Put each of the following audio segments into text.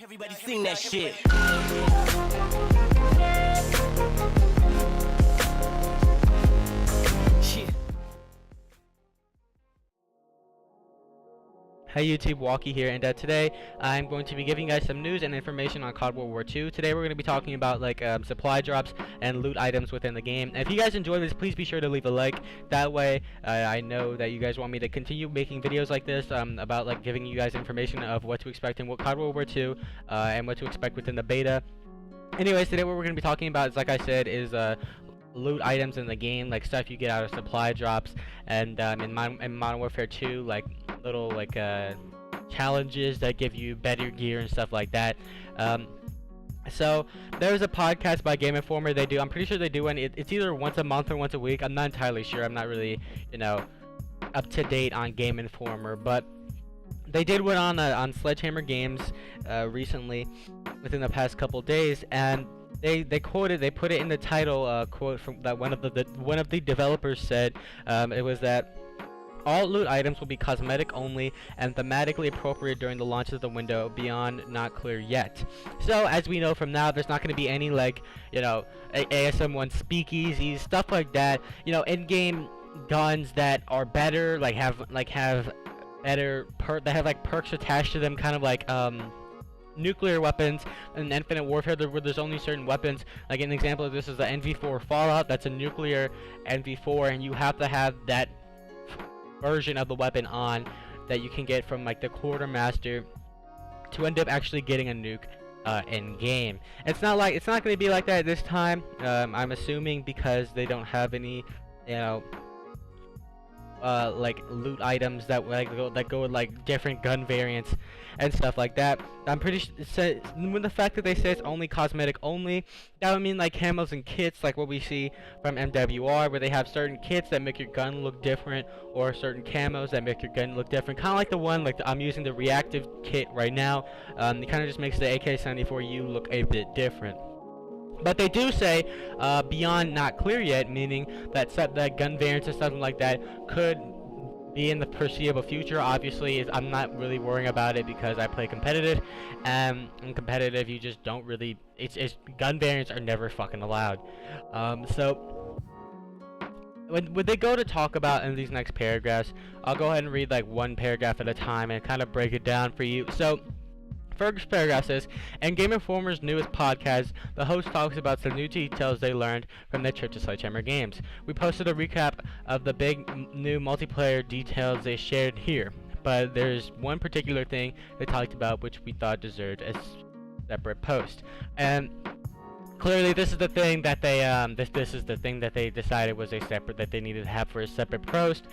Everybody sing that shit. Hey YouTube, Walkie here, and today I'm going to be giving you guys some news and information on COD World War II. Today we're going to be talking about supply drops and loot items within the game. And if you guys enjoy this, please be sure to leave a like. That way I know that you guys want me to continue making videos like this about giving you guys information of what to expect in COD World War II and what to expect within the beta. Anyways, today what we're going to be talking about is, like I said, is loot items in the game, like stuff you get out of supply drops, and in Modern Warfare 2, like little challenges that give you better gear and stuff like that. So there's a podcast by Game Informer. I'm pretty sure they do one. It's either once a month or once a week. I'm not entirely sure. I'm not really up to date on Game Informer, but they did one on Sledgehammer Games recently, within the past couple days, and they put it in the title, quote from that one of the developers said. It was that all loot items will be cosmetic only and thematically appropriate during the launch of the window, beyond not clear yet. So as we know from now, there's not going to be any ASM1 speakeasies, stuff like that. In-game guns that are better, have better perks attached to them, kind of like nuclear weapons. In Infinite Warfare, where there's only certain weapons. Like an example of this is the NV4 Fallout. That's a nuclear NV4, and you have to have that version of the weapon on that you can get from the quartermaster to end up actually getting a nuke in game. It's not going to be like that this time. I'm assuming because they don't have any loot items that go with different gun variants and stuff like that. I'm pretty sure when the fact that they say it's only cosmetic only, that would mean camos and kits, like what we see from MWR, where they have certain kits that make your gun look different, or certain camos that make your gun look different, kind of like the one I'm using the reactive kit right now. It kind of just makes the AK-74U look a bit different. But they do say beyond not clear yet, meaning that gun variants and stuff like that could be in the foreseeable future. Obviously, I'm not really worrying about it because I play competitive, and in competitive you just don't really. It's gun variants are never fucking allowed. So when they go to talk about in these next paragraphs, I'll go ahead and read one paragraph at a time and kind of break it down for you. So first paragraph says, in Game Informer's newest podcast, the host talks about some new details they learned from their trip to Sledgehammer Games. We posted a recap of the big new multiplayer details they shared here, but there's one particular thing they talked about which we thought deserved a separate post. And clearly, this is the thing that they this is the thing that they decided was that they needed to have for a separate post.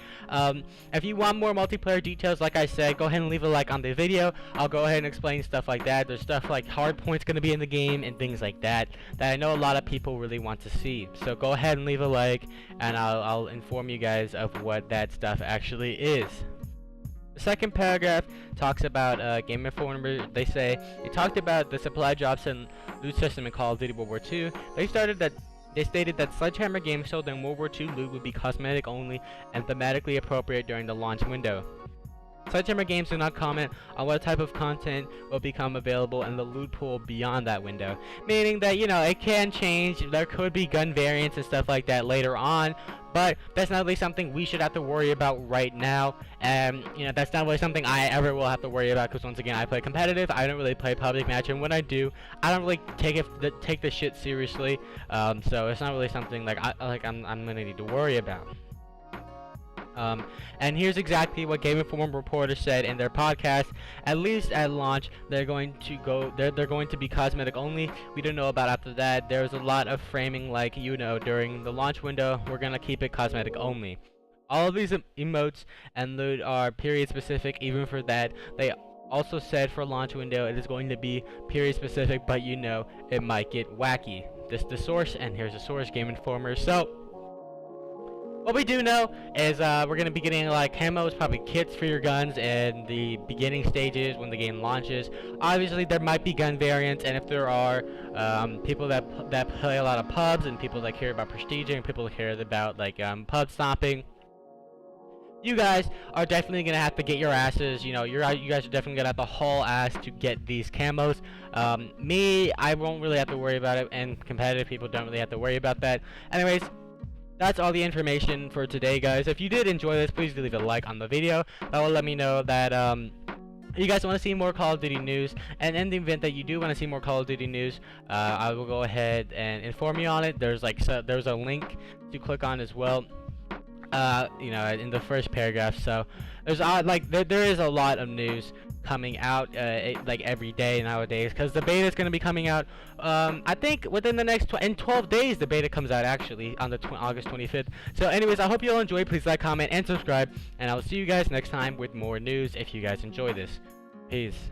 If you want more multiplayer details, like I said, go ahead and leave a like on the video. I'll go ahead and explain stuff like that. There's stuff like hardpoint's going to be in the game and things like that I know a lot of people really want to see. So go ahead and leave a like, and I'll inform you guys of what that stuff actually is. The second paragraph talks about Game Informer. They talked about the supply drops and loot system in Call of Duty World War II. They stated that Sledgehammer Games told them World War II loot would be cosmetic only and thematically appropriate during the launch window. Sledgehammer Games do not comment on what type of content will become available in the loot pool beyond that window, meaning that it can change. There could be gun variants and stuff like that later on, but that's not really something we should have to worry about right now. And that's not really something I ever will have to worry about, because once again, I play competitive. I don't really play public match, and when I do, I don't really take the shit seriously. So it's not really something I'm gonna need to worry about. And here's exactly what Game Informer reporter said in their podcast. At least at launch, they're going to be cosmetic only. We don't know about after that. There's a lot of framing during the launch window, we're gonna keep it cosmetic only. All of these emotes and loot are period specific. Even for that, they also said for launch window it is going to be period specific, but it might get wacky. This is the source, and here's the source, Game Informer. So what we do know is we're going to be getting camos, probably kits for your guns in the beginning stages when the game launches. Obviously, there might be gun variants, and if there are, people that play a lot of pubs, and people that care about prestige, and people that care about pub stomping, you guys are definitely gonna have to get your asses. You know, you guys are definitely gonna have to haul ass to get these camos. Me, I won't really have to worry about it, and competitive people don't really have to worry about that. Anyways, that's all the information for today, guys. If you did enjoy this, please do leave a like on the video. That will let me know that you guys want to see more Call of Duty news. And in the event that you do want to see more Call of Duty news, I will go ahead and inform you on it. There's there's a link to click on as well. You know, in the first paragraph. So there's there is a lot of news coming out like every day nowadays, because the beta is going to be coming out I think within the next in 12 days. The beta comes out actually on the August 25th. So anyways, I hope you all enjoyed. Please like, comment, and subscribe, and I will see you guys next time with more news if you guys enjoy this. Peace.